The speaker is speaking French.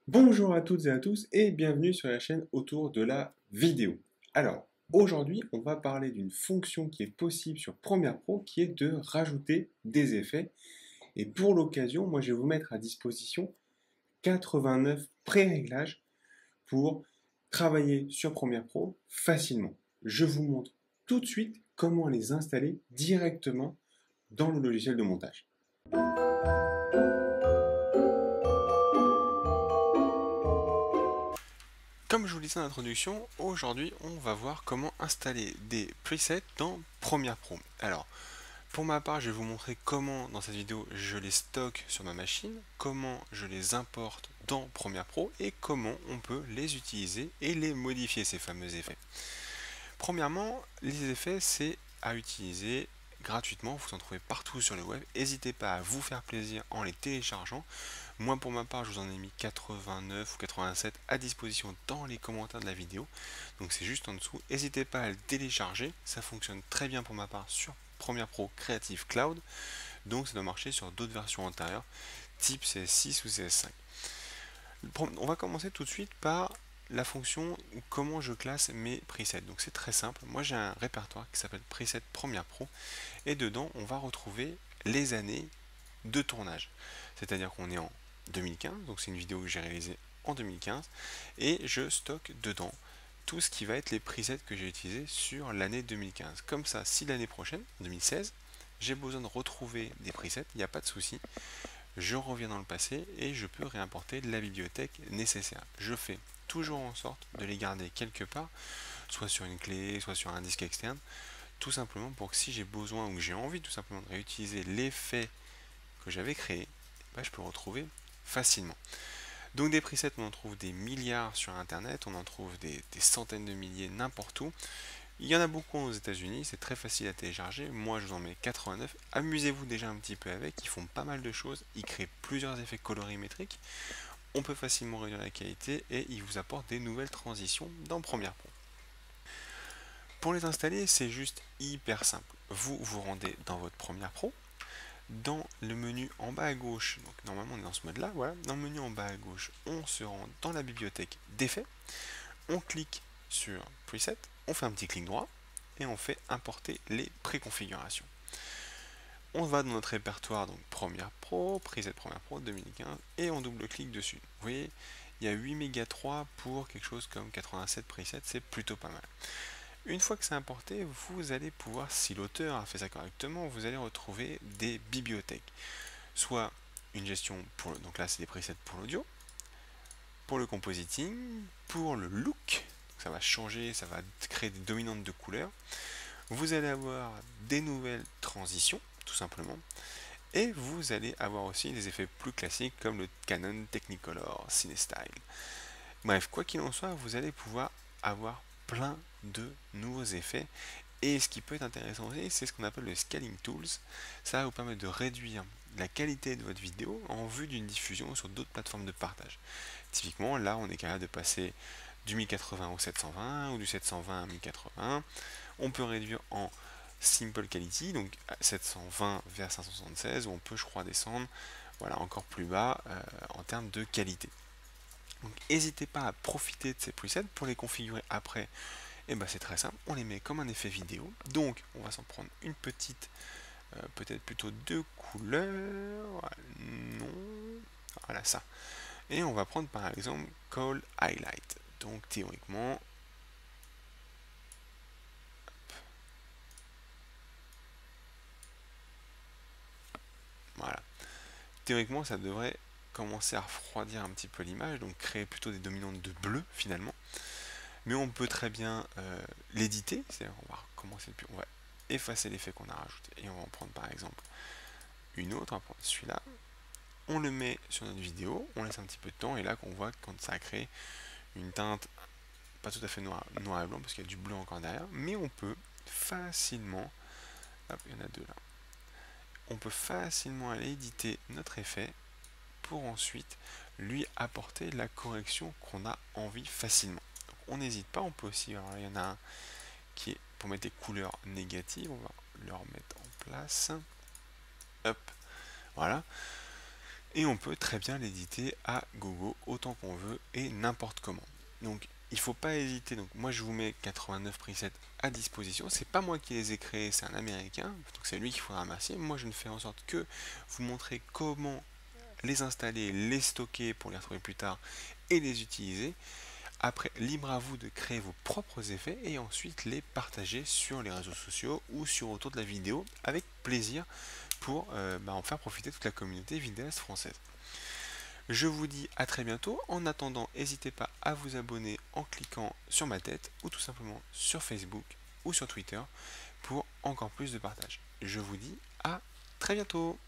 Bonjour à toutes et à tous et bienvenue sur la chaîne autour de la vidéo. Alors, aujourd'hui, on va parler d'une fonction qui est possible sur Premiere Pro qui est de rajouter des effets. Et pour l'occasion, moi je vais vous mettre à disposition 89 pré-réglages pour travailler sur Premiere Pro facilement. Je vous montre tout de suite comment les installer directement dans le logiciel de montage. Comme je vous le disais en introduction, aujourd'hui on va voir comment installer des presets dans Premiere Pro. Alors, pour ma part, je vais vous montrer comment dans cette vidéo je les stocke sur ma machine, comment je les importe dans Premiere Pro et comment on peut les utiliser et les modifier, ces fameux effets. Premièrement, les effets, c'est à utiliser gratuitement, vous en trouvez partout sur le web. N'hésitez pas à vous faire plaisir en les téléchargeant. Moi, pour ma part, je vous en ai mis 89 ou 87 à disposition dans les commentaires de la vidéo. Donc c'est juste en dessous. N'hésitez pas à le télécharger. Ça fonctionne très bien pour ma part sur Premiere Pro Creative Cloud. Donc ça doit marcher sur d'autres versions antérieures, type CS6 ou CS5. On va commencer tout de suite par la fonction comment je classe mes presets. Donc c'est très simple. Moi j'ai un répertoire qui s'appelle preset Premiere Pro et dedans on va retrouver les années de tournage. C'est-à-dire qu'on est en 2015, donc c'est une vidéo que j'ai réalisée en 2015 et je stocke dedans tout ce qui va être les presets que j'ai utilisés sur l'année 2015. Comme ça, si l'année prochaine, 2016, j'ai besoin de retrouver des presets, il n'y a pas de souci. Je reviens dans le passé et je peux réimporter la bibliothèque nécessaire. Je fais toujours en sorte de les garder quelque part, soit sur une clé, soit sur un disque externe, tout simplement pour que si j'ai besoin ou que j'ai envie tout simplement de réutiliser l'effet que j'avais créé, je peux le retrouver facilement. Donc des presets, on en trouve des milliards sur internet, on en trouve des centaines de milliers n'importe où. Il y en a beaucoup aux États-Unis, c'est très facile à télécharger. Moi, je vous en mets 89. Amusez-vous déjà un petit peu avec. Ils font pas mal de choses. Ils créent plusieurs effets colorimétriques. On peut facilement réduire la qualité et ils vous apportent des nouvelles transitions dans Premiere Pro. Pour les installer, c'est juste hyper simple. Vous vous rendez dans votre Premiere Pro. Dans le menu en bas à gauche, donc normalement on est dans ce mode là, voilà. Dans le menu en bas à gauche, on se rend dans la bibliothèque d'effets. On clique sur Preset, on fait un petit clic droit et on fait importer les préconfigurations. On va dans notre répertoire, donc Premiere Pro, Preset Premiere Pro 2015 et on double-clique dessus. Vous voyez, il y a 8 mégas 3 pour quelque chose comme 87 presets, c'est plutôt pas mal. Une fois que c'est importé, vous allez pouvoir, si l'auteur a fait ça correctement, vous allez retrouver des bibliothèques. Soit une gestion pour, donc là c'est des presets pour l'audio, pour le compositing, pour le look, ça va changer, ça va créer des dominantes de couleurs. Vous allez avoir des nouvelles transitions, tout simplement. Et vous allez avoir aussi des effets plus classiques comme le Canon Technicolor CineStyle. Bref, quoi qu'il en soit, vous allez pouvoir avoir plein de nouveaux effets. Et ce qui peut être intéressant aussi, c'est ce qu'on appelle le Scaling Tools. Ça va vous permettre de réduire la qualité de votre vidéo en vue d'une diffusion sur d'autres plateformes de partage. Typiquement, là, on est capable de passer du 1080 au 720 ou du 720 à 1080. On peut réduire en Simple Quality, donc 720 vers 576, où on peut, je crois, descendre voilà, encore plus bas en termes de qualité. Donc n'hésitez pas à profiter de ces presets pour les configurer après. Et c'est très simple, on les met comme un effet vidéo. Donc on va s'en prendre une petite, peut-être plutôt deux couleurs. Voilà, non, voilà ça. Et on va prendre par exemple Call Highlight. Donc théoriquement, voilà. Théoriquement, ça devrait commencer à refroidir un petit peu l'image, donc créer plutôt des dominantes de bleu finalement. Mais on peut très bien l'éditer, c'est-à-dire on va recommencer depuis, on va effacer l'effet qu'on a rajouté et on va en prendre par exemple une autre, on va prendre celui-là, on le met sur notre vidéo, on laisse un petit peu de temps et là qu'on voit quand ça a créé une teinte pas tout à fait noir et blanc parce qu'il y a du bleu encore derrière, mais on peut facilement, hop, il y en a deux là, on peut facilement aller éditer notre effet pour ensuite lui apporter la correction qu'on a envie facilement. Donc on n'hésite pas, on peut aussi, alors il y en a un qui est pour mettre des couleurs négatives, on va le remettre en place, hop, voilà. Et on peut très bien l'éditer à gogo autant qu'on veut et n'importe comment. Donc il ne faut pas hésiter. Donc moi je vous mets 89 presets à disposition. C'est pas moi qui les ai créés, c'est un américain. Donc c'est lui qu'il faudra remercier. Moi je ne fais en sorte que vous montrer comment les installer, les stocker pour les retrouver plus tard et les utiliser. Après, libre à vous de créer vos propres effets et ensuite les partager sur les réseaux sociaux ou sur autour de la vidéo avec plaisir pour en faire profiter toute la communauté vidéaste française. Je vous dis à très bientôt. En attendant, n'hésitez pas à vous abonner en cliquant sur ma tête ou tout simplement sur Facebook ou sur Twitter pour encore plus de partage. Je vous dis à très bientôt.